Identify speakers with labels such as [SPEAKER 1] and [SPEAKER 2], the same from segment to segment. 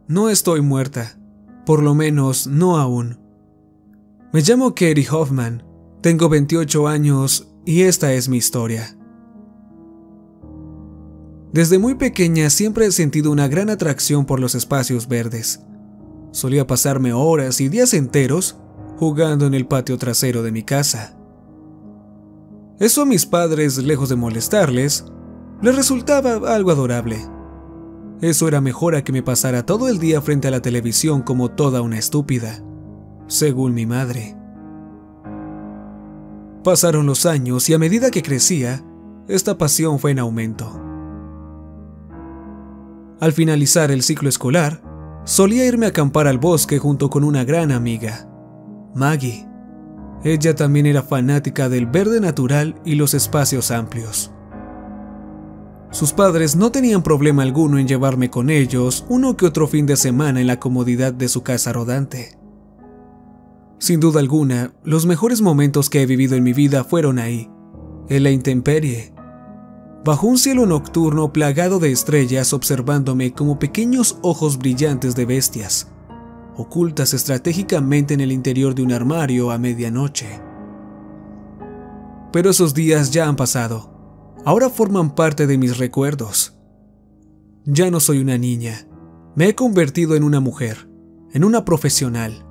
[SPEAKER 1] No estoy muerta, por lo menos no aún. Me llamo Katie Hoffman, tengo 28 años y esta es mi historia. Desde muy pequeña siempre he sentido una gran atracción por los espacios verdes. Solía pasarme horas y días enteros jugando en el patio trasero de mi casa. Eso a mis padres, lejos de molestarles, les resultaba algo adorable. Eso era mejor a que me pasara todo el día frente a la televisión como toda una estúpida, según mi madre. Pasaron los años y a medida que crecía, esta pasión fue en aumento. Al finalizar el ciclo escolar, solía irme a acampar al bosque junto con una gran amiga, Maggie. Ella también era fanática del verde natural y los espacios amplios. Sus padres no tenían problema alguno en llevarme con ellos uno que otro fin de semana en la comodidad de su casa rodante. Sin duda alguna, los mejores momentos que he vivido en mi vida fueron ahí, en la intemperie, bajo un cielo nocturno plagado de estrellas observándome como pequeños ojos brillantes de bestias, ocultas estratégicamente en el interior de un armario a medianoche. Pero esos días ya han pasado. Ahora forman parte de mis recuerdos. Ya no soy una niña. Me he convertido en una mujer, en una profesional.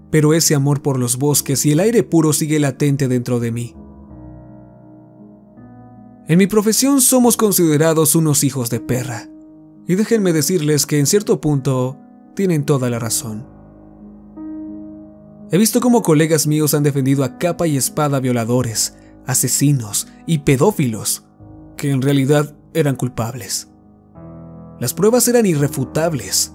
[SPEAKER 1] Pero ese amor por los bosques y el aire puro sigue latente dentro de mí. En mi profesión somos considerados unos hijos de perra. Y déjenme decirles que en cierto punto tienen toda la razón. He visto cómo colegas míos han defendido a capa y espada violadores, asesinos y pedófilos, que en realidad eran culpables. Las pruebas eran irrefutables,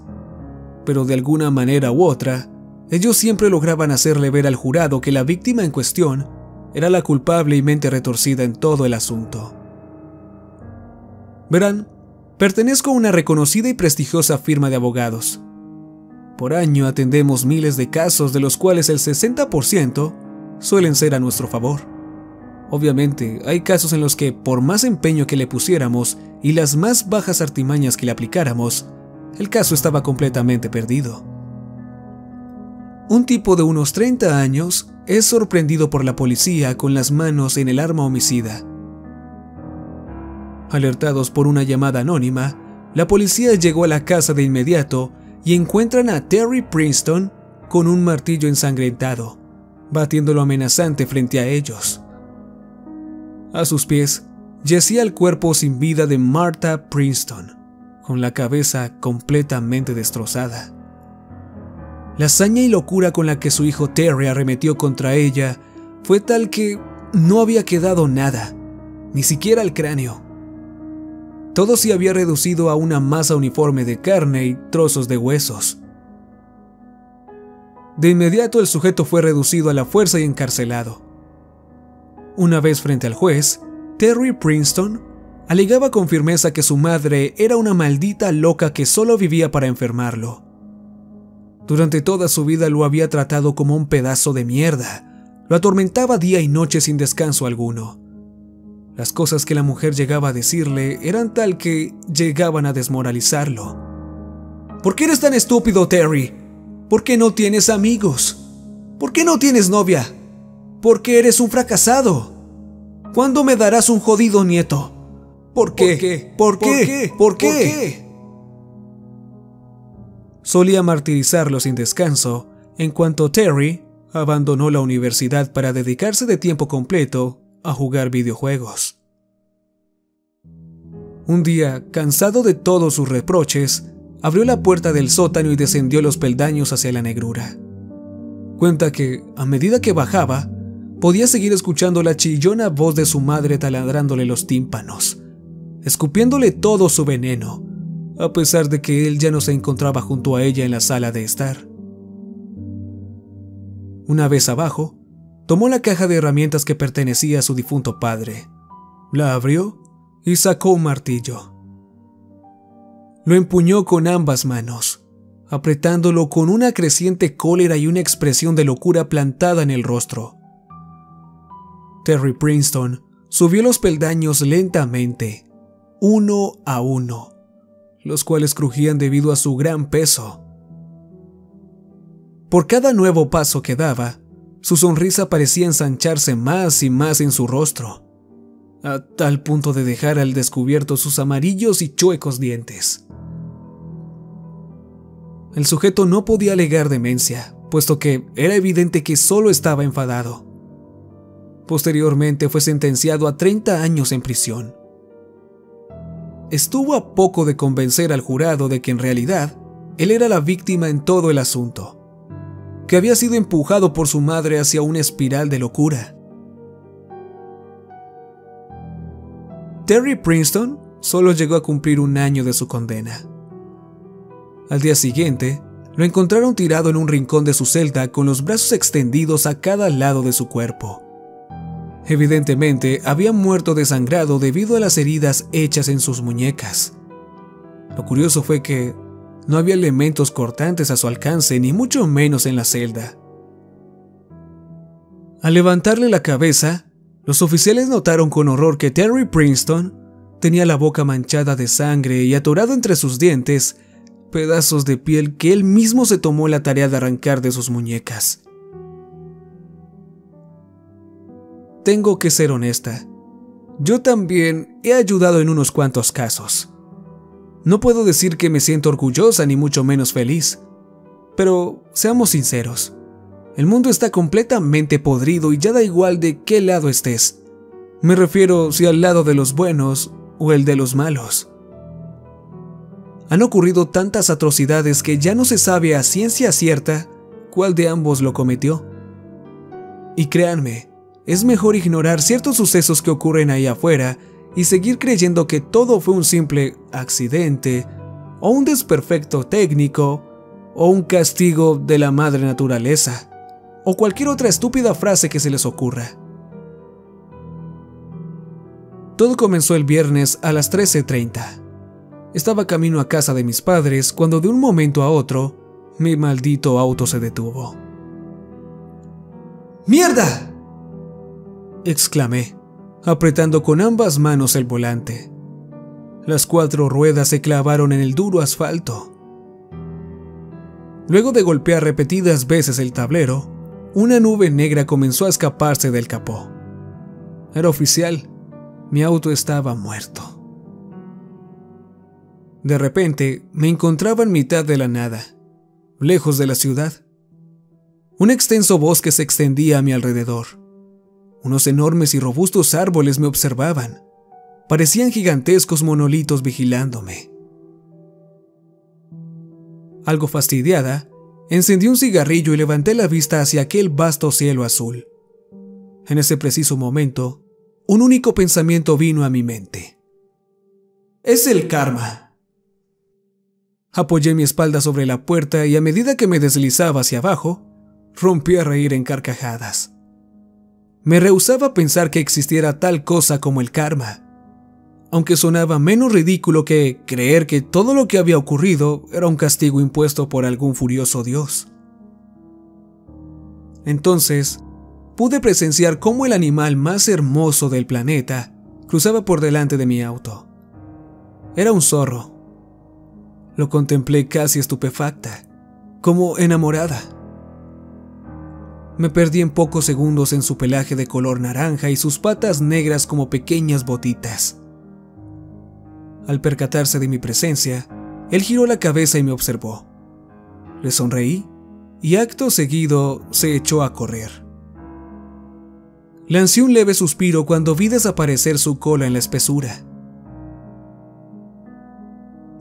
[SPEAKER 1] pero de alguna manera u otra, ellos siempre lograban hacerle ver al jurado que la víctima en cuestión era la culpable y mente retorcida en todo el asunto. Verán, pertenezco a una reconocida y prestigiosa firma de abogados. Por año atendemos miles de casos, de los cuales el 60% suelen ser a nuestro favor. Obviamente, hay casos en los que, por más empeño que le pusiéramos y las más bajas artimañas que le aplicáramos, el caso estaba completamente perdido. Un tipo de unos 30 años es sorprendido por la policía con las manos en el arma homicida. Alertados por una llamada anónima, la policía llegó a la casa de inmediato y encuentran a Terry Princeton con un martillo ensangrentado, batiéndolo amenazante frente a ellos. A sus pies yacía el cuerpo sin vida de Martha Princeton, con la cabeza completamente destrozada. La hazaña y locura con la que su hijo Terry arremetió contra ella fue tal que no había quedado nada, ni siquiera el cráneo. Todo se había reducido a una masa uniforme de carne y trozos de huesos. De inmediato el sujeto fue reducido a la fuerza y encarcelado. Una vez frente al juez, Terry Princeton alegaba con firmeza que su madre era una maldita loca que solo vivía para enfermarlo. Durante toda su vida lo había tratado como un pedazo de mierda, lo atormentaba día y noche sin descanso alguno. Las cosas que la mujer llegaba a decirle eran tal que llegaban a desmoralizarlo. ¿Por qué eres tan estúpido, Terry? ¿Por qué no tienes amigos? ¿Por qué no tienes novia? ¿Por qué eres un fracasado? ¿Cuándo me darás un jodido nieto? ¿Por qué? ¿Por qué? ¿Por qué? Solía martirizarlo sin descanso en cuanto Terry abandonó la universidad para dedicarse de tiempo completo a jugar videojuegos. Un día, cansado de todos sus reproches, abrió la puerta del sótano y descendió los peldaños hacia la negrura. Cuenta que, a medida que bajaba, podía seguir escuchando la chillona voz de su madre taladrándole los tímpanos, escupiéndole todo su veneno, a pesar de que él ya no se encontraba junto a ella en la sala de estar. Una vez abajo, tomó la caja de herramientas que pertenecía a su difunto padre, la abrió y sacó un martillo. Lo empuñó con ambas manos, apretándolo con una creciente cólera y una expresión de locura plantada en el rostro. Terry Princeton subió los peldaños lentamente, uno a uno, los cuales crujían debido a su gran peso. Por cada nuevo paso que daba, su sonrisa parecía ensancharse más y más en su rostro, a tal punto de dejar al descubierto sus amarillos y chuecos dientes. El sujeto no podía alegar demencia, puesto que era evidente que solo estaba enfadado. Posteriormente fue sentenciado a 30 años en prisión. Estuvo a poco de convencer al jurado de que en realidad él era la víctima en todo el asunto, que había sido empujado por su madre hacia una espiral de locura. Terry Princeton solo llegó a cumplir 1 año de su condena. Al día siguiente, lo encontraron tirado en un rincón de su celda con los brazos extendidos a cada lado de su cuerpo. Evidentemente, había muerto desangrado debido a las heridas hechas en sus muñecas. Lo curioso fue que no había elementos cortantes a su alcance, ni mucho menos en la celda. Al levantarle la cabeza, los oficiales notaron con horror que Terry Princeton tenía la boca manchada de sangre y atorado entre sus dientes pedazos de piel que él mismo se tomó la tarea de arrancar de sus muñecas. Tengo que ser honesta, yo también he ayudado en unos cuantos casos. No puedo decir que me siento orgullosa ni mucho menos feliz, pero seamos sinceros, el mundo está completamente podrido y ya da igual de qué lado estés. Me refiero si al lado de los buenos o el de los malos. Han ocurrido tantas atrocidades que ya no se sabe a ciencia cierta cuál de ambos lo cometió. Y créanme, es mejor ignorar ciertos sucesos que ocurren ahí afuera y seguir creyendo que todo fue un simple accidente, o un desperfecto técnico, o un castigo de la madre naturaleza, o cualquier otra estúpida frase que se les ocurra. Todo comenzó el viernes a las 13:30. Estaba camino a casa de mis padres cuando de un momento a otro, mi maldito auto se detuvo. ¡Mierda!, exclamé, apretando con ambas manos el volante. Las 4 ruedas se clavaron en el duro asfalto. Luego de golpear repetidas veces el tablero, una nube negra comenzó a escaparse del capó. Era oficial, mi auto estaba muerto. De repente, me encontraba en mitad de la nada, lejos de la ciudad. Un extenso bosque se extendía a mi alrededor. Unos enormes y robustos árboles me observaban. Parecían gigantescos monolitos vigilándome. Algo fastidiada, encendí un cigarrillo y levanté la vista hacia aquel vasto cielo azul. En ese preciso momento, un único pensamiento vino a mi mente. Es el karma. Apoyé mi espalda sobre la puerta y a medida que me deslizaba hacia abajo, rompí a reír en carcajadas. Me rehusaba a pensar que existiera tal cosa como el karma, aunque sonaba menos ridículo que creer que todo lo que había ocurrido era un castigo impuesto por algún furioso dios. Entonces, pude presenciar cómo el animal más hermoso del planeta cruzaba por delante de mi auto. Era un zorro. Lo contemplé casi estupefacta, como enamorada. Me perdí en pocos segundos en su pelaje de color naranja y sus patas negras como pequeñas botitas. Al percatarse de mi presencia, él giró la cabeza y me observó. Le sonreí y acto seguido se echó a correr. Lancé un leve suspiro cuando vi desaparecer su cola en la espesura.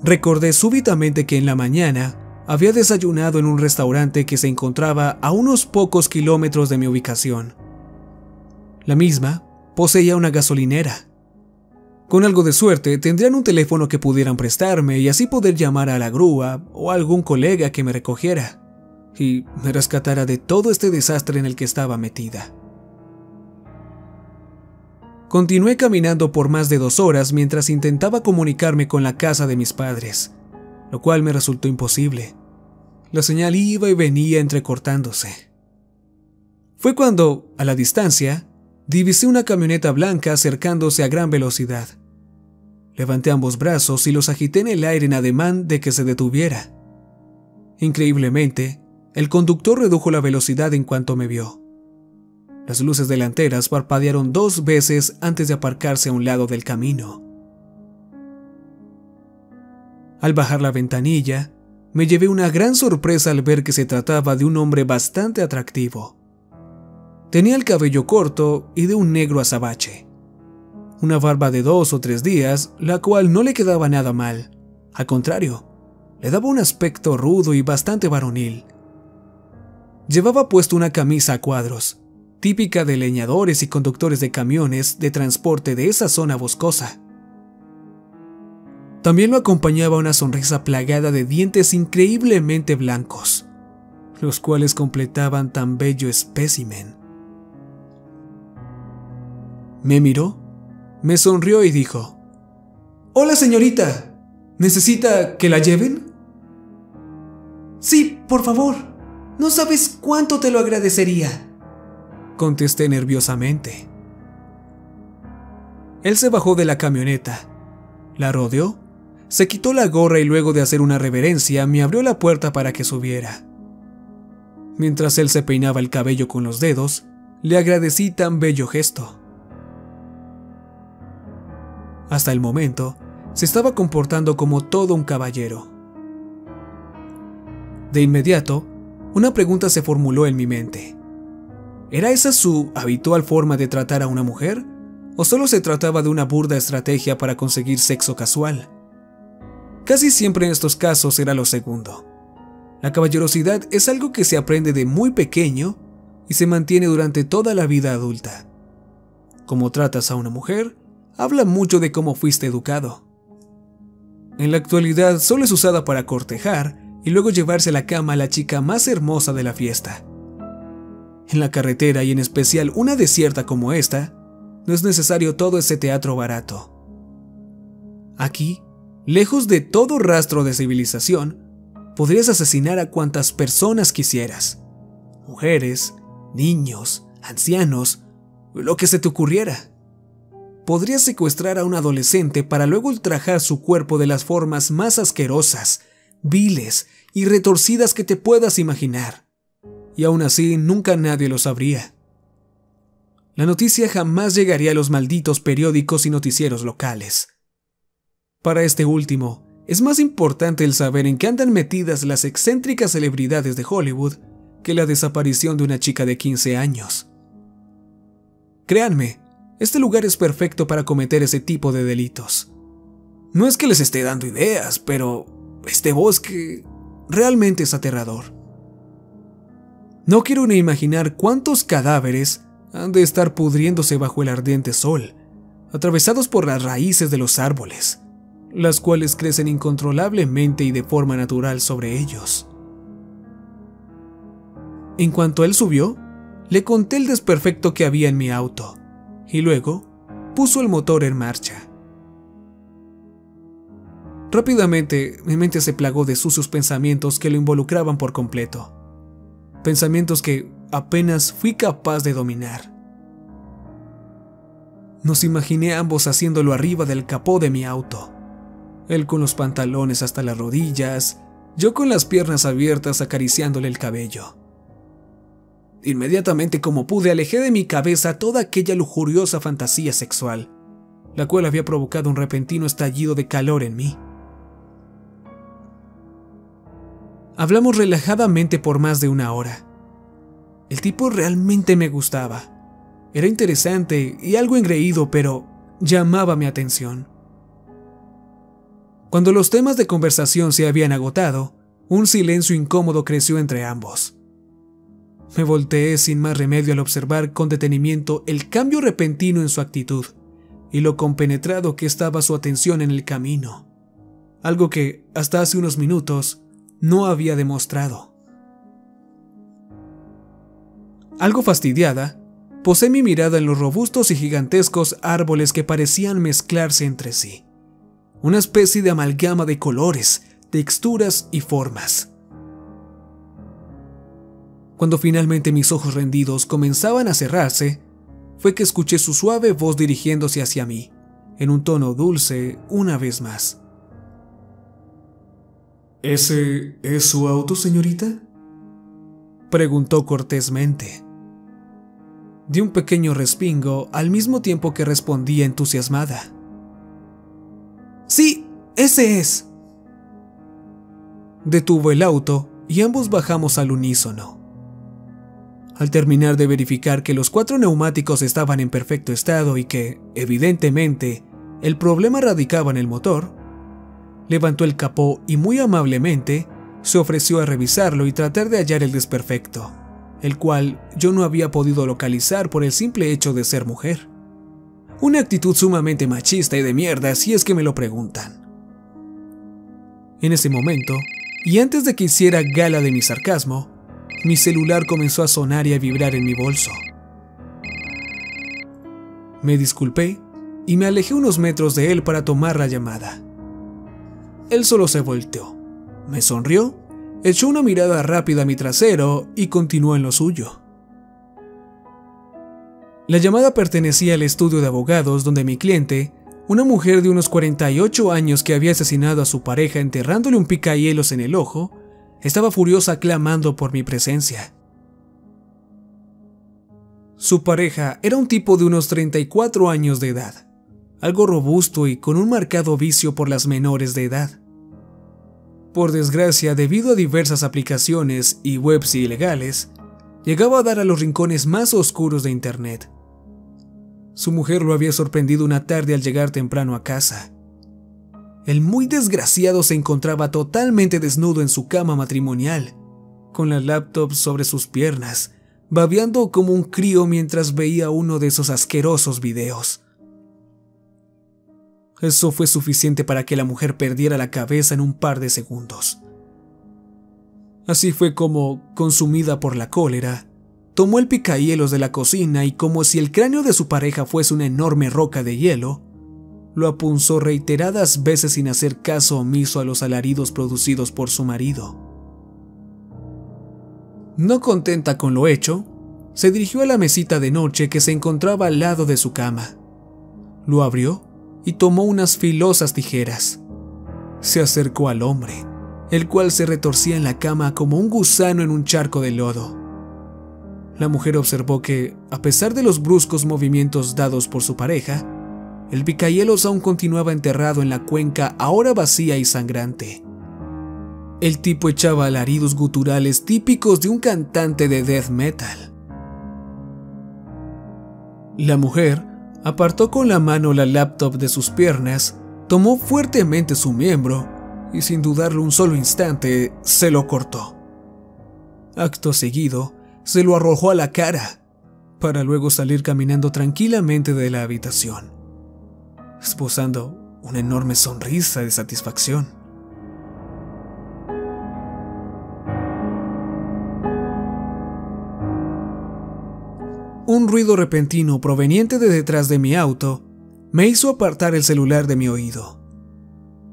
[SPEAKER 1] Recordé súbitamente que en la mañana había desayunado en un restaurante que se encontraba a unos pocos kilómetros de mi ubicación. La misma poseía una gasolinera. Con algo de suerte tendrían un teléfono que pudieran prestarme y así poder llamar a la grúa o a algún colega que me recogiera y me rescatara de todo este desastre en el que estaba metida. Continué caminando por más de 2 horas mientras intentaba comunicarme con la casa de mis padres, lo cual me resultó imposible. La señal iba y venía entrecortándose. Fue cuando, a la distancia, divisé una camioneta blanca acercándose a gran velocidad. Levanté ambos brazos y los agité en el aire en ademán de que se detuviera. Increíblemente, el conductor redujo la velocidad en cuanto me vio. Las luces delanteras parpadearon 2 veces antes de aparcarse a un lado del camino. Al bajar la ventanilla, me llevé una gran sorpresa al ver que se trataba de un hombre bastante atractivo. Tenía el cabello corto y de un negro azabache. Una barba de 2 o 3 días, la cual no le quedaba nada mal. Al contrario, le daba un aspecto rudo y bastante varonil. Llevaba puesto una camisa a cuadros, típica de leñadores y conductores de camiones de transporte de esa zona boscosa. También lo acompañaba una sonrisa plagada de dientes increíblemente blancos, los cuales completaban tan bello espécimen. Me miró, me sonrió y dijo: «Hola, señorita, ¿necesita que la lleven?» «Sí, por favor, no sabes cuánto te lo agradecería», contesté nerviosamente. Él se bajó de la camioneta, la rodeó, se quitó la gorra y luego de hacer una reverencia me abrió la puerta para que subiera. Mientras él se peinaba el cabello con los dedos, le agradecí tan bello gesto. Hasta el momento, se estaba comportando como todo un caballero. De inmediato, una pregunta se formuló en mi mente. ¿Era esa su habitual forma de tratar a una mujer? ¿O solo se trataba de una burda estrategia para conseguir sexo casual? Casi siempre en estos casos era lo segundo. La caballerosidad es algo que se aprende de muy pequeño y se mantiene durante toda la vida adulta. Cómo tratas a una mujer habla mucho de cómo fuiste educado. En la actualidad solo es usada para cortejar y luego llevarse a la cama a la chica más hermosa de la fiesta. En la carretera y en especial una desierta como esta, no es necesario todo ese teatro barato. Aquí, lejos de todo rastro de civilización, podrías asesinar a cuantas personas quisieras. Mujeres, niños, ancianos, lo que se te ocurriera. Podrías secuestrar a un adolescente para luego ultrajar su cuerpo de las formas más asquerosas, viles y retorcidas que te puedas imaginar. Y aún así nunca nadie lo sabría. La noticia jamás llegaría a los malditos periódicos y noticieros locales. Para este último, es más importante el saber en qué andan metidas las excéntricas celebridades de Hollywood que la desaparición de una chica de 15 años. Créanme, este lugar es perfecto para cometer ese tipo de delitos. No es que les esté dando ideas, pero este bosque realmente es aterrador. No quiero ni imaginar cuántos cadáveres han de estar pudriéndose bajo el ardiente sol, atravesados por las raíces de los árboles, las cuales crecen incontrolablemente y de forma natural sobre ellos. En cuanto él subió, le conté el desperfecto que había en mi auto, y luego puso el motor en marcha. Rápidamente, mi mente se plagó de sucios pensamientos que lo involucraban por completo. Pensamientos que apenas fui capaz de dominar. Nos imaginé ambos haciéndolo arriba del capó de mi auto. Él con los pantalones hasta las rodillas, yo con las piernas abiertas acariciándole el cabello. Inmediatamente como pude alejé de mi cabeza toda aquella lujuriosa fantasía sexual, la cual había provocado un repentino estallido de calor en mí. Hablamos relajadamente por más de 1 hora. El tipo realmente me gustaba. Era interesante y algo engreído, pero llamaba mi atención. Cuando los temas de conversación se habían agotado, un silencio incómodo creció entre ambos. Me volteé sin más remedio al observar con detenimiento el cambio repentino en su actitud y lo compenetrado que estaba su atención en el camino, algo que hasta hace unos minutos no había demostrado. Algo fastidiada, posé mi mirada en los robustos y gigantescos árboles que parecían mezclarse entre sí, una especie de amalgama de colores, texturas y formas. Cuando finalmente mis ojos rendidos comenzaban a cerrarse, fue que escuché su suave voz dirigiéndose hacia mí, en un tono dulce una vez más. ¿Ese es su auto, señorita?, preguntó cortésmente. Di un pequeño respingo al mismo tiempo que respondía entusiasmada. Sí, ese es. Detuvo el auto y ambos bajamos al unísono. Al terminar de verificar que los 4 neumáticos estaban en perfecto estado y que, evidentemente, el problema radicaba en el motor, levantó el capó y muy amablemente se ofreció a revisarlo y tratar de hallar el desperfecto, el cual yo no había podido localizar por el simple hecho de ser mujer. Una actitud sumamente machista y de mierda si es que me lo preguntan. En ese momento, y antes de que hiciera gala de mi sarcasmo, mi celular comenzó a sonar y a vibrar en mi bolso. Me disculpé y me alejé unos metros de él para tomar la llamada. Él solo se volteó, me sonrió, echó una mirada rápida a mi trasero y continuó en lo suyo. La llamada pertenecía al estudio de abogados donde mi cliente, una mujer de unos 48 años que había asesinado a su pareja enterrándole un picahielos en el ojo, estaba furiosa clamando por mi presencia. Su pareja era un tipo de unos 34 años de edad, algo robusto y con un marcado vicio por las menores de edad. Por desgracia, debido a diversas aplicaciones y webs ilegales, llegaba a dar a los rincones más oscuros de Internet. Su mujer lo había sorprendido una tarde al llegar temprano a casa. El muy desgraciado se encontraba totalmente desnudo en su cama matrimonial, con la laptop sobre sus piernas, babeando como un crío mientras veía uno de esos asquerosos videos. Eso fue suficiente para que la mujer perdiera la cabeza en un par de segundos. Así fue como, consumida por la cólera, tomó el picahielos de la cocina y, como si el cráneo de su pareja fuese una enorme roca de hielo, lo apunzó reiteradas veces sin hacer caso omiso a los alaridos producidos por su marido. No contenta con lo hecho, se dirigió a la mesita de noche que se encontraba al lado de su cama. Lo abrió y tomó unas filosas tijeras. Se acercó al hombre, el cual se retorcía en la cama como un gusano en un charco de lodo. La mujer observó que, a pesar de los bruscos movimientos dados por su pareja, el picahielos aún continuaba enterrado en la cuenca ahora vacía y sangrante. El tipo echaba alaridos guturales típicos de un cantante de death metal. La mujer apartó con la mano la laptop de sus piernas, tomó fuertemente su miembro y, sin dudarlo un solo instante, se lo cortó. Acto seguido, se lo arrojó a la cara, para luego salir caminando tranquilamente de la habitación, esbozando una enorme sonrisa de satisfacción. Un ruido repentino proveniente de detrás de mi auto me hizo apartar el celular de mi oído.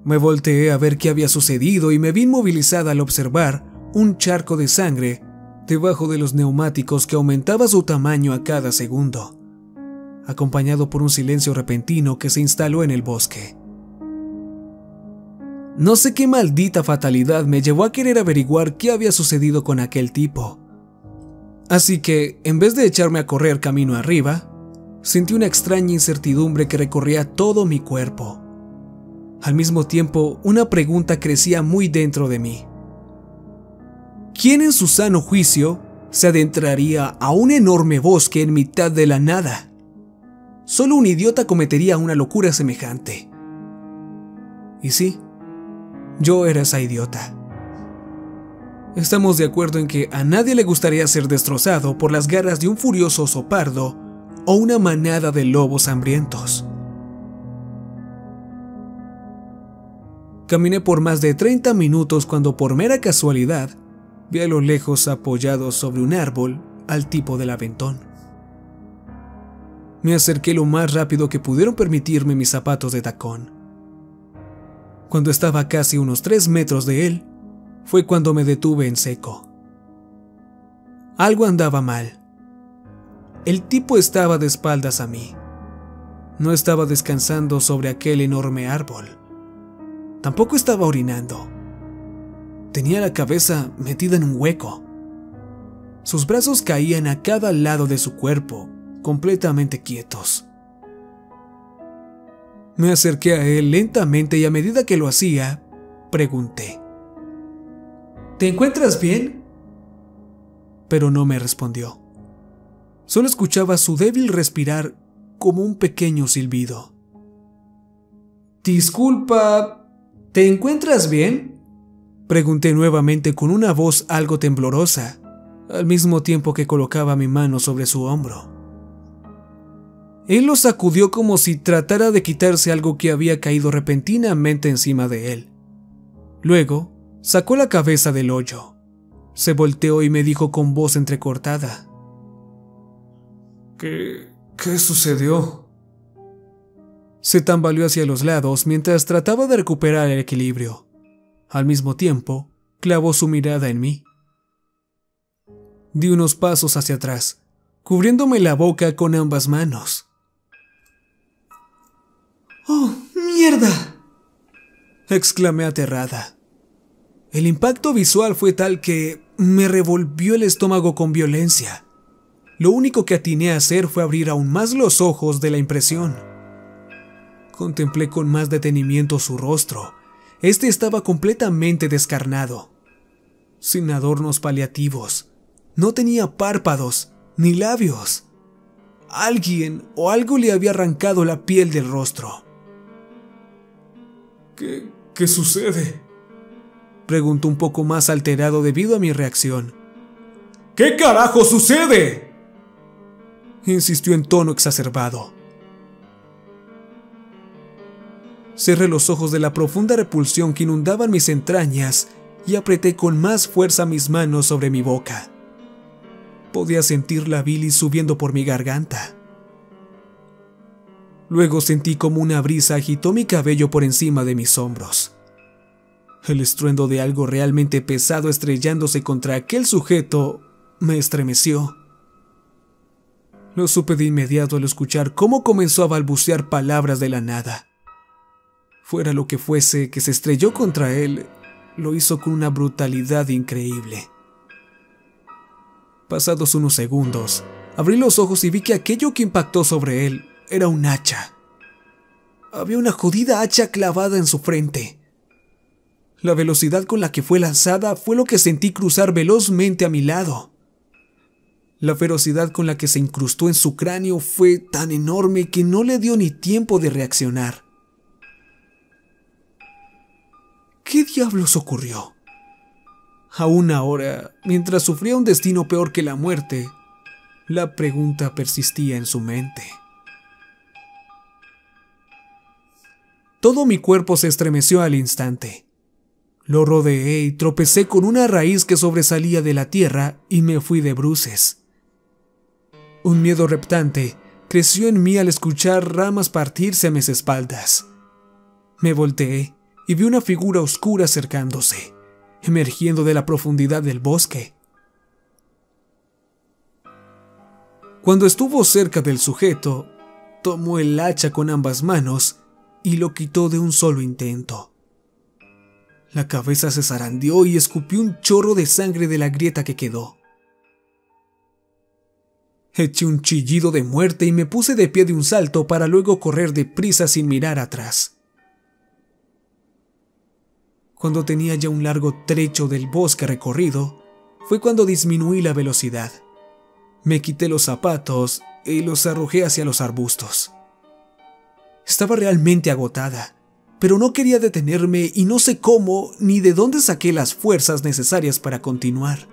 [SPEAKER 1] Me volteé a ver qué había sucedido y me vi inmovilizada al observar un charco de sangre debajo de los neumáticos que aumentaba su tamaño a cada segundo, acompañado por un silencio repentino que se instaló en el bosque. No sé qué maldita fatalidad me llevó a querer averiguar qué había sucedido con aquel tipo. Así que, en vez de echarme a correr camino arriba, sentí una extraña incertidumbre que recorría todo mi cuerpo. Al mismo tiempo, una pregunta crecía muy dentro de mí. ¿Quién en su sano juicio se adentraría a un enorme bosque en mitad de la nada? Solo un idiota cometería una locura semejante. Y sí, yo era esa idiota. Estamos de acuerdo en que a nadie le gustaría ser destrozado por las garras de un furioso oso pardo o una manada de lobos hambrientos. Caminé por más de 30 minutos cuando, por mera casualidad, vi a lo lejos, apoyado sobre un árbol, al tipo del aventón. Me acerqué lo más rápido que pudieron permitirme mis zapatos de tacón. Cuando estaba a casi unos 3 metros de él, fue cuando me detuve en seco. Algo andaba mal. El tipo estaba de espaldas a mí. No estaba descansando sobre aquel enorme árbol. Tampoco estaba orinando. Tenía la cabeza metida en un hueco. Sus brazos caían a cada lado de su cuerpo, completamente quietos. Me acerqué a él lentamente y a medida que lo hacía, pregunté: ¿te encuentras bien? Pero no me respondió. Solo escuchaba su débil respirar como un pequeño silbido. Disculpa, ¿te encuentras bien? Pregunté nuevamente con una voz algo temblorosa, al mismo tiempo que colocaba mi mano sobre su hombro. Él lo sacudió como si tratara de quitarse algo que había caído repentinamente encima de él. Luego, sacó la cabeza del hoyo. Se volteó y me dijo con voz entrecortada: ¿Qué sucedió? Se tambaleó hacia los lados mientras trataba de recuperar el equilibrio. Al mismo tiempo, clavó su mirada en mí. Di unos pasos hacia atrás, cubriéndome la boca con ambas manos. ¡Oh, mierda!, exclamé aterrada. El impacto visual fue tal que me revolvió el estómago con violencia. Lo único que atiné a hacer fue abrir aún más los ojos de la impresión. Contemplé con más detenimiento su rostro. Este estaba completamente descarnado, sin adornos paliativos. No tenía párpados ni labios. Alguien o algo le había arrancado la piel del rostro. ¿Qué sucede?, preguntó un poco más alterado debido a mi reacción. ¿Qué carajo sucede?, insistió en tono exacerbado. Cerré los ojos de la profunda repulsión que inundaban mis entrañas y apreté con más fuerza mis manos sobre mi boca. Podía sentir la bilis subiendo por mi garganta. Luego sentí como una brisa agitó mi cabello por encima de mis hombros. El estruendo de algo realmente pesado estrellándose contra aquel sujeto me estremeció. Lo supe de inmediato al escuchar cómo comenzó a balbucear palabras de la nada. Fuera lo que fuese que se estrelló contra él, lo hizo con una brutalidad increíble. Pasados unos segundos, abrí los ojos y vi que aquello que impactó sobre él era un hacha. Había una jodida hacha clavada en su frente. La velocidad con la que fue lanzada fue lo que sentí cruzar velozmente a mi lado. La ferocidad con la que se incrustó en su cráneo fue tan enorme que no le dio ni tiempo de reaccionar. ¿Qué diablos ocurrió? Aún ahora, mientras sufría un destino peor que la muerte, la pregunta persistía en su mente. Todo mi cuerpo se estremeció al instante. Lo rodeé y tropecé con una raíz que sobresalía de la tierra y me fui de bruces. Un miedo reptante creció en mí al escuchar ramas partirse a mis espaldas. Me volteé y vi una figura oscura acercándose, emergiendo de la profundidad del bosque. Cuando estuvo cerca del sujeto, tomó el hacha con ambas manos y lo quitó de un solo intento. La cabeza se zarandeó y escupió un chorro de sangre de la grieta que quedó. Eché un chillido de muerte y me puse de pie de un salto para luego correr deprisa sin mirar atrás. Cuando tenía ya un largo trecho del bosque recorrido, fue cuando disminuí la velocidad. Me quité los zapatos y los arrojé hacia los arbustos. Estaba realmente agotada, pero no quería detenerme y no sé cómo ni de dónde saqué las fuerzas necesarias para continuar.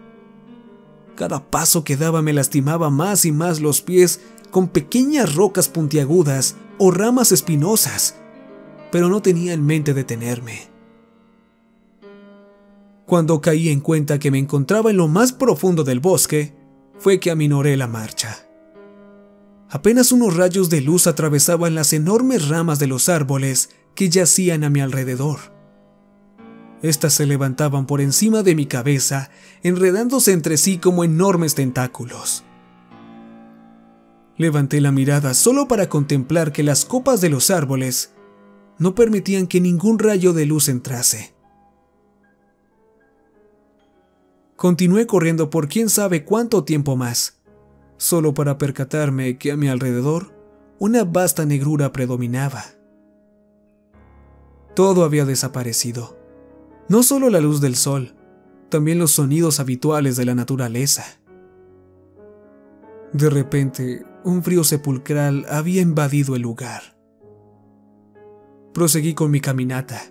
[SPEAKER 1] Cada paso que daba me lastimaba más y más los pies con pequeñas rocas puntiagudas o ramas espinosas, pero no tenía en mente detenerme. Cuando caí en cuenta que me encontraba en lo más profundo del bosque, fue que aminoré la marcha. Apenas unos rayos de luz atravesaban las enormes ramas de los árboles que yacían a mi alrededor. Estas se levantaban por encima de mi cabeza, enredándose entre sí como enormes tentáculos. Levanté la mirada solo para contemplar que las copas de los árboles no permitían que ningún rayo de luz entrase. Continué corriendo por quién sabe cuánto tiempo más, solo para percatarme que a mi alrededor una vasta negrura predominaba. Todo había desaparecido. No solo la luz del sol, también los sonidos habituales de la naturaleza. De repente, un frío sepulcral había invadido el lugar. Proseguí con mi caminata.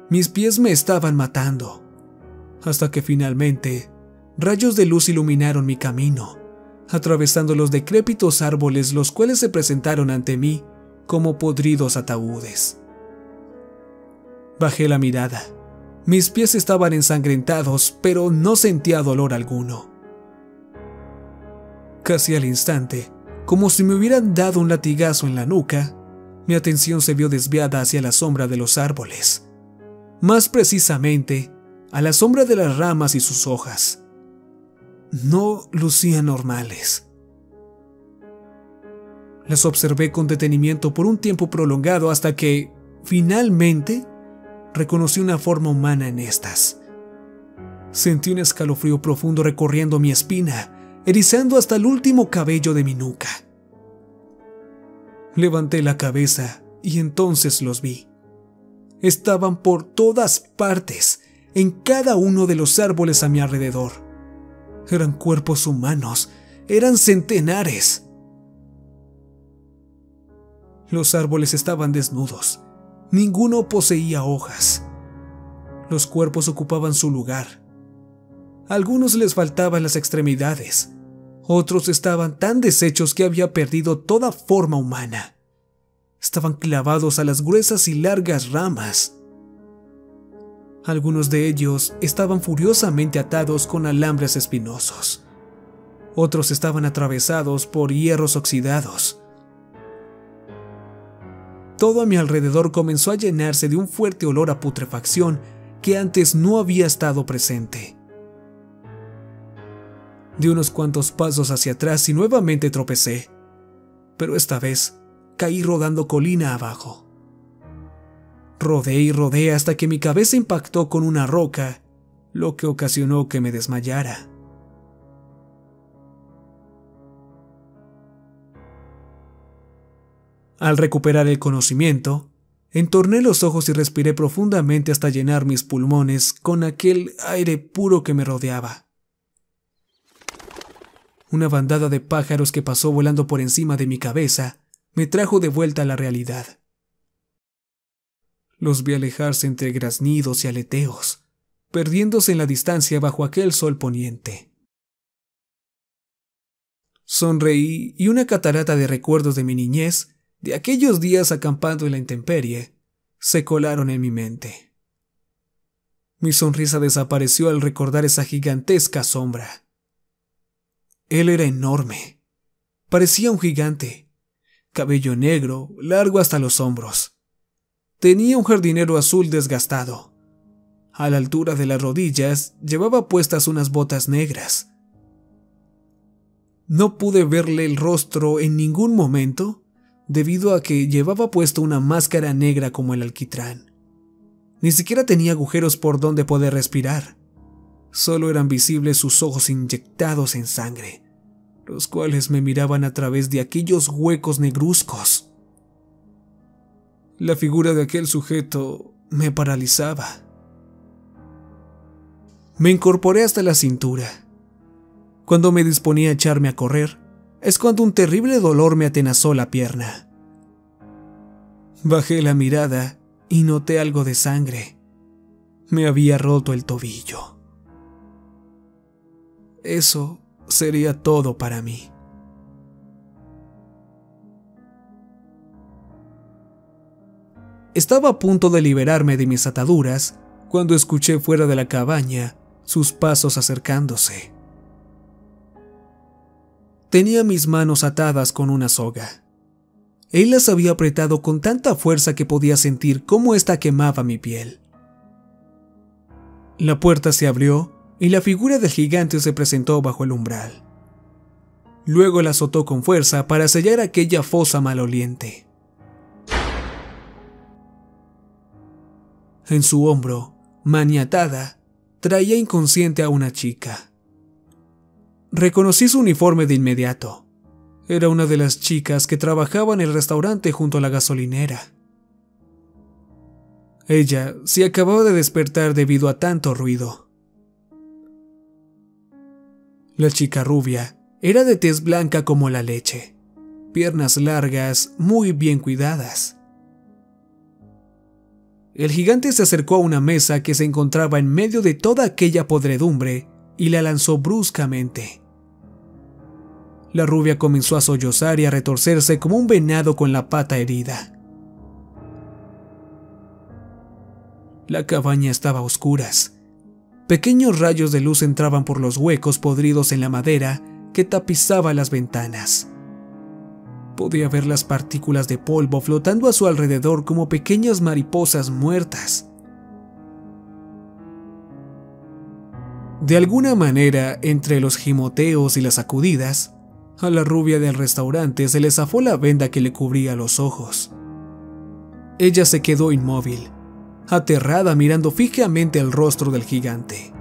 [SPEAKER 1] Mis pies me estaban matando, hasta que finalmente rayos de luz iluminaron mi camino, atravesando los decrépitos árboles, los cuales se presentaron ante mí como podridos ataúdes. Bajé la mirada. Mis pies estaban ensangrentados, pero no sentía dolor alguno. Casi al instante, como si me hubieran dado un latigazo en la nuca, mi atención se vio desviada hacia la sombra de los árboles. Más precisamente, a la sombra de las ramas y sus hojas. No lucían normales. Las observé con detenimiento por un tiempo prolongado hasta que, finalmente, reconocí una forma humana en estas. Sentí un escalofrío profundo recorriendo mi espina, erizando hasta el último cabello de mi nuca. Levanté la cabeza y entonces los vi. Estaban por todas partes, en cada uno de los árboles a mi alrededor. Eran cuerpos humanos, eran centenares. Los árboles estaban desnudos. Ninguno poseía hojas. Los cuerpos ocupaban su lugar. A algunos les faltaban las extremidades. Otros estaban tan deshechos que había perdido toda forma humana. Estaban clavados a las gruesas y largas ramas. Algunos de ellos estaban furiosamente atados con alambres espinosos. Otros estaban atravesados por hierros oxidados. Todo a mi alrededor comenzó a llenarse de un fuerte olor a putrefacción que antes no había estado presente. Di unos cuantos pasos hacia atrás y nuevamente tropecé, pero esta vez caí rodando colina abajo. Rodé y rodé hasta que mi cabeza impactó con una roca, lo que ocasionó que me desmayara. Al recuperar el conocimiento, entorné los ojos y respiré profundamente hasta llenar mis pulmones con aquel aire puro que me rodeaba. Una bandada de pájaros que pasó volando por encima de mi cabeza me trajo de vuelta a la realidad. Los vi alejarse entre graznidos y aleteos, perdiéndose en la distancia bajo aquel sol poniente. Sonreí y una catarata de recuerdos de mi niñez, de aquellos días acampando en la intemperie, se colaron en mi mente. Mi sonrisa desapareció al recordar esa gigantesca sombra. Él era enorme. Parecía un gigante. Cabello negro, largo hasta los hombros. Tenía un jardinero azul desgastado. A la altura de las rodillas llevaba puestas unas botas negras. No pude verle el rostro en ningún momento debido a que llevaba puesto una máscara negra como el alquitrán. Ni siquiera tenía agujeros por donde poder respirar. Solo eran visibles sus ojos inyectados en sangre, los cuales me miraban a través de aquellos huecos negruzcos. La figura de aquel sujeto me paralizaba. Me incorporé hasta la cintura. Cuando me disponía a echarme a correr, es cuando un terrible dolor me atenazó la pierna. Bajé la mirada y noté algo de sangre. Me había roto el tobillo. Eso sería todo para mí. Estaba a punto de liberarme de mis ataduras cuando escuché fuera de la cabaña sus pasos acercándose. Tenía mis manos atadas con una soga. Él las había apretado con tanta fuerza que podía sentir cómo ésta quemaba mi piel. La puerta se abrió y la figura del gigante se presentó bajo el umbral. Luego la azotó con fuerza para sellar aquella fosa maloliente. En su hombro, maniatada, traía inconsciente a una chica. Reconocí su uniforme de inmediato. Era una de las chicas que trabajaba en el restaurante junto a la gasolinera. Ella se acababa de despertar debido a tanto ruido. La chica rubia era de tez blanca como la leche, piernas largas, muy bien cuidadas. El gigante se acercó a una mesa que se encontraba en medio de toda aquella podredumbre y la lanzó bruscamente. La rubia comenzó a sollozar y a retorcerse como un venado con la pata herida. La cabaña estaba a oscuras. Pequeños rayos de luz entraban por los huecos podridos en la madera que tapizaba las ventanas. Podía ver las partículas de polvo flotando a su alrededor como pequeñas mariposas muertas. De alguna manera, entre los gimoteos y las sacudidas, a la rubia del restaurante se le zafó la venda que le cubría los ojos. Ella se quedó inmóvil, aterrada mirando fijamente el rostro del gigante.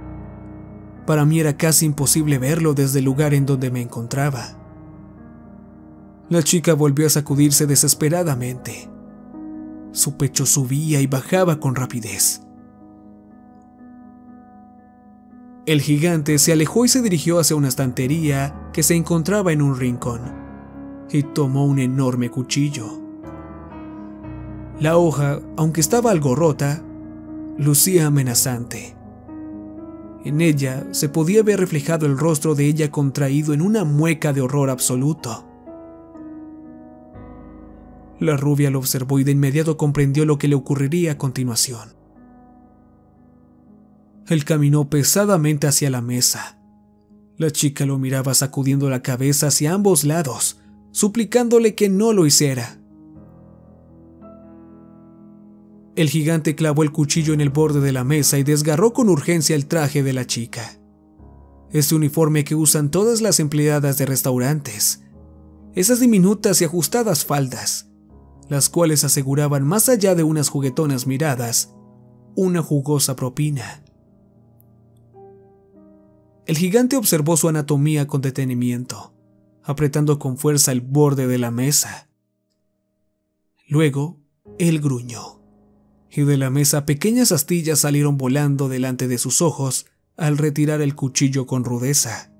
[SPEAKER 1] Para mí era casi imposible verlo desde el lugar en donde me encontraba. La chica volvió a sacudirse desesperadamente. Su pecho subía y bajaba con rapidez. El gigante se alejó y se dirigió hacia una estantería que se encontraba en un rincón, y tomó un enorme cuchillo. La hoja, aunque estaba algo rota, lucía amenazante. En ella se podía ver reflejado el rostro de ella contraído en una mueca de horror absoluto. La rubia lo observó y de inmediato comprendió lo que le ocurriría a continuación. Él caminó pesadamente hacia la mesa. La chica lo miraba sacudiendo la cabeza hacia ambos lados, suplicándole que no lo hiciera. El gigante clavó el cuchillo en el borde de la mesa y desgarró con urgencia el traje de la chica. Ese uniforme que usan todas las empleadas de restaurantes. Esas diminutas y ajustadas faldas, las cuales aseguraban, más allá de unas juguetonas miradas, una jugosa propina. El gigante observó su anatomía con detenimiento, apretando con fuerza el borde de la mesa. Luego, él gruñó, y de la mesa pequeñas astillas salieron volando delante de sus ojos al retirar el cuchillo con rudeza.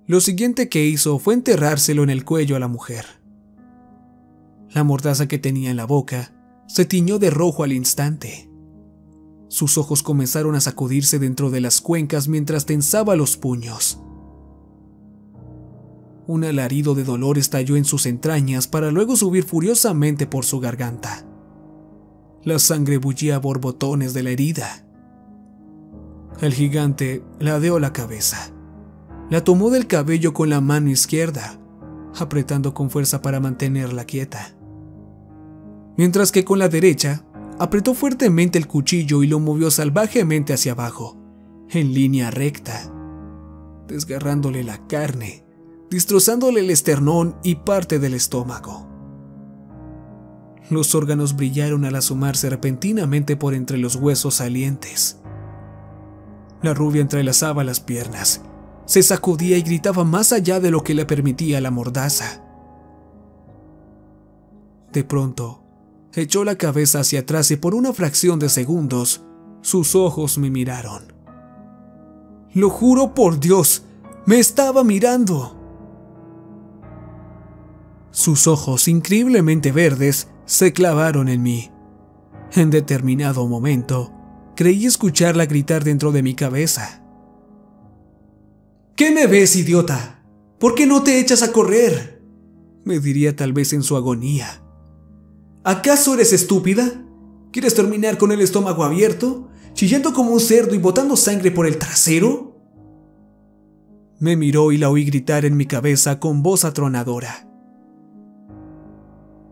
[SPEAKER 1] Lo siguiente que hizo fue enterrárselo en el cuello a la mujer. La mordaza que tenía en la boca se tiñó de rojo al instante. Sus ojos comenzaron a sacudirse dentro de las cuencas mientras tensaba los puños. Un alarido de dolor estalló en sus entrañas para luego subir furiosamente por su garganta. La sangre bullía a borbotones de la herida. El gigante ladeó la cabeza. La tomó del cabello con la mano izquierda, apretando con fuerza para mantenerla quieta. Mientras que con la derecha, apretó fuertemente el cuchillo y lo movió salvajemente hacia abajo, en línea recta, desgarrándole la carne, destrozándole el esternón y parte del estómago. Los órganos brillaron al asomarse repentinamente por entre los huesos salientes. La rubia entrelazaba las piernas, se sacudía y gritaba más allá de lo que le permitía la mordaza. De pronto, echó la cabeza hacia atrás y por una fracción de segundos, sus ojos me miraron. Lo juro por Dios, me estaba mirando. Sus ojos, increíblemente verdes, se clavaron en mí. En determinado momento, creí escucharla gritar dentro de mi cabeza. ¿Qué me ves, idiota? ¿Por qué no te echas a correr? Me diría tal vez en su agonía. ¿Acaso eres estúpida? ¿Quieres terminar con el estómago abierto, chillando como un cerdo y botando sangre por el trasero? Me miró y la oí gritar en mi cabeza con voz atronadora.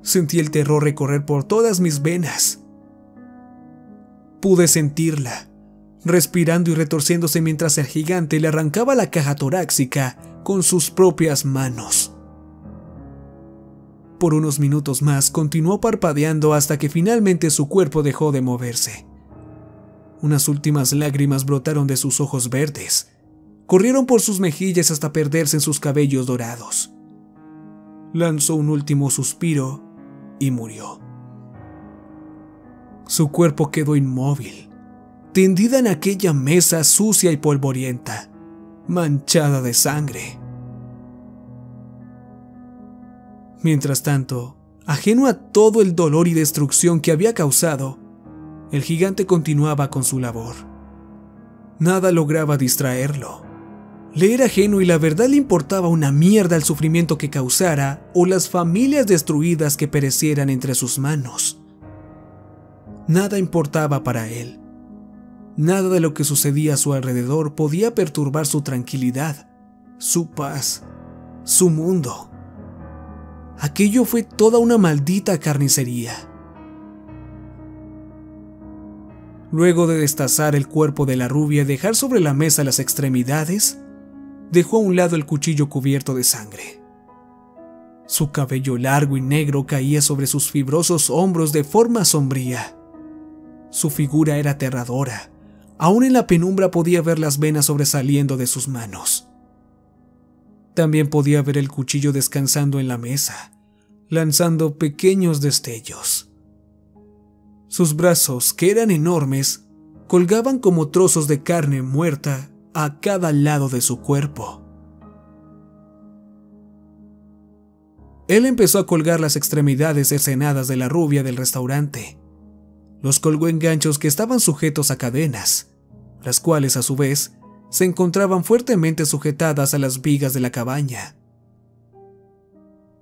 [SPEAKER 1] Sentí el terror recorrer por todas mis venas. Pude sentirla, respirando y retorciéndose mientras el gigante le arrancaba la caja torácica con sus propias manos. Por unos minutos más continuó parpadeando hasta que finalmente su cuerpo dejó de moverse. Unas últimas lágrimas brotaron de sus ojos verdes, corrieron por sus mejillas hasta perderse en sus cabellos dorados. Lanzó un último suspiro y murió. Su cuerpo quedó inmóvil, tendida en aquella mesa sucia y polvorienta, manchada de sangre. Mientras tanto, ajeno a todo el dolor y destrucción que había causado, el gigante continuaba con su labor. Nada lograba distraerlo. Le era ajeno y la verdad le importaba una mierda el sufrimiento que causara o las familias destruidas que perecieran entre sus manos. Nada importaba para él. Nada de lo que sucedía a su alrededor podía perturbar su tranquilidad, su paz, su mundo. Aquello fue toda una maldita carnicería. Luego de destazar el cuerpo de la rubia y dejar sobre la mesa las extremidades, dejó a un lado el cuchillo cubierto de sangre. Su cabello largo y negro caía sobre sus fibrosos hombros de forma sombría. Su figura era aterradora. Aún en la penumbra podía ver las venas sobresaliendo de sus manos. También podía ver el cuchillo descansando en la mesa, lanzando pequeños destellos. Sus brazos, que eran enormes, colgaban como trozos de carne muerta a cada lado de su cuerpo. Él empezó a colgar las extremidades cercenadas de la rubia del restaurante. Los colgó en ganchos que estaban sujetos a cadenas, las cuales a su vez se encontraban fuertemente sujetadas a las vigas de la cabaña.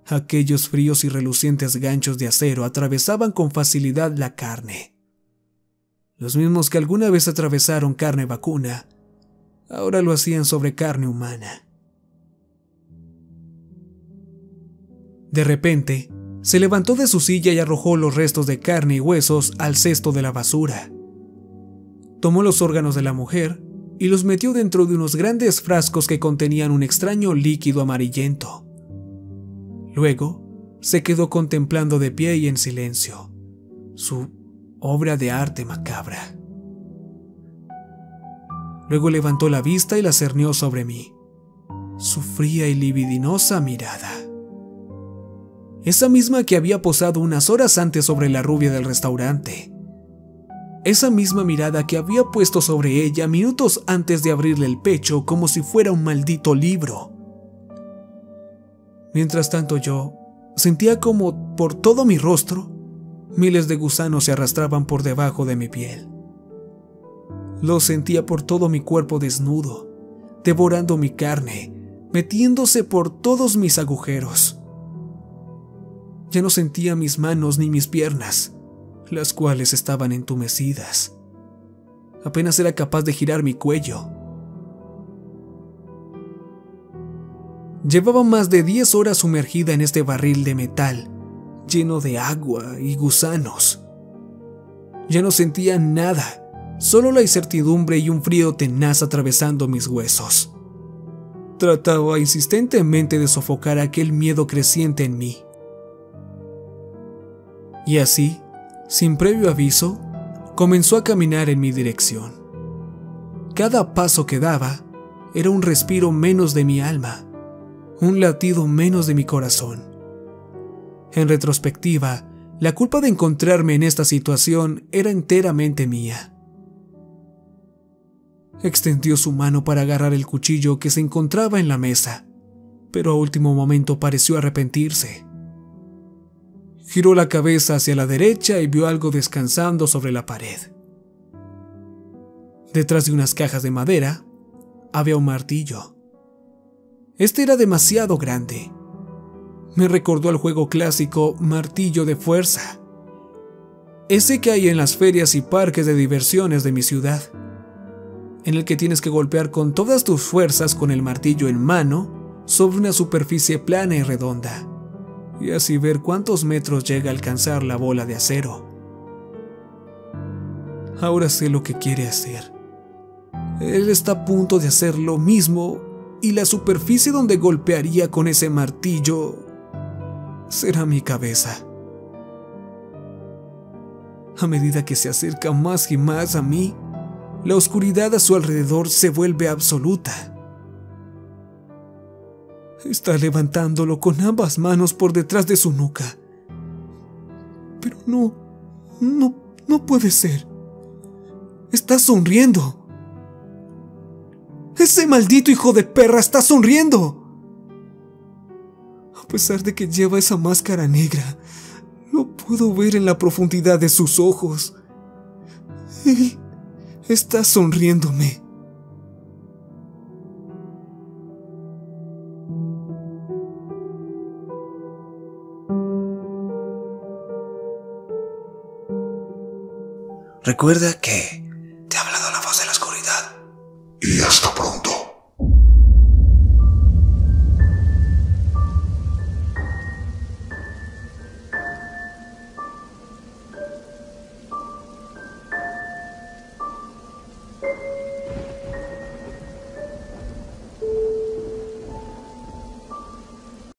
[SPEAKER 1] Aquellos fríos y relucientes ganchos de acero atravesaban con facilidad la carne. Los mismos que alguna vez atravesaron carne vacuna, ahora lo hacían sobre carne humana. De repente, se levantó de su silla y arrojó los restos de carne y huesos al cesto de la basura. Tomó los órganos de la mujer y los metió dentro de unos grandes frascos que contenían un extraño líquido amarillento. Luego, se quedó contemplando de pie y en silencio su obra de arte macabra. Luego levantó la vista y la cernió sobre mí, su fría y libidinosa mirada. Esa misma que había posado unas horas antes sobre la rubia del restaurante. Esa misma mirada que había puesto sobre ella minutos antes de abrirle el pecho como si fuera un maldito libro. Mientras tanto yo sentía como por todo mi rostro miles de gusanos se arrastraban por debajo de mi piel. Lo sentía por todo mi cuerpo desnudo, devorando mi carne, metiéndose por todos mis agujeros. Ya no sentía mis manos ni mis piernas, las cuales estaban entumecidas. Apenas era capaz de girar mi cuello. Llevaba más de 10 horas sumergida en este barril de metal, lleno de agua y gusanos. Ya no sentía nada, solo la incertidumbre y un frío tenaz atravesando mis huesos. Trataba insistentemente de sofocar aquel miedo creciente en mí. Y así, sin previo aviso, comenzó a caminar en mi dirección. Cada paso que daba era un respiro menos de mi alma, un latido menos de mi corazón. En retrospectiva, la culpa de encontrarme en esta situación era enteramente mía. Extendió su mano para agarrar el cuchillo que se encontraba en la mesa, pero a último momento pareció arrepentirse. Giró la cabeza hacia la derecha y vio algo descansando sobre la pared. Detrás de unas cajas de madera había un martillo. Este era demasiado grande. Me recordó al juego clásico Martillo de Fuerza, ese que hay en las ferias y parques de diversiones de mi ciudad, en el que tienes que golpear con todas tus fuerzas con el martillo en mano sobre una superficie plana y redonda, y así ver cuántos metros llega a alcanzar la bola de acero. Ahora sé lo que quiere hacer, Él está a punto de hacer lo mismo y la superficie donde golpearía con ese martillo será mi cabeza. A medida que se acerca más y más a mí, la oscuridad a su alrededor se vuelve absoluta. Está levantándolo con ambas manos por detrás de su nuca. Pero no puede ser. Está sonriendo. ¡Ese maldito hijo de perra está sonriendo! A pesar de que lleva esa máscara negra, lo puedo ver en la profundidad de sus ojos. Él está sonriéndome.
[SPEAKER 2] Recuerda que te ha hablado la voz de la oscuridad.
[SPEAKER 3] Y hasta pronto.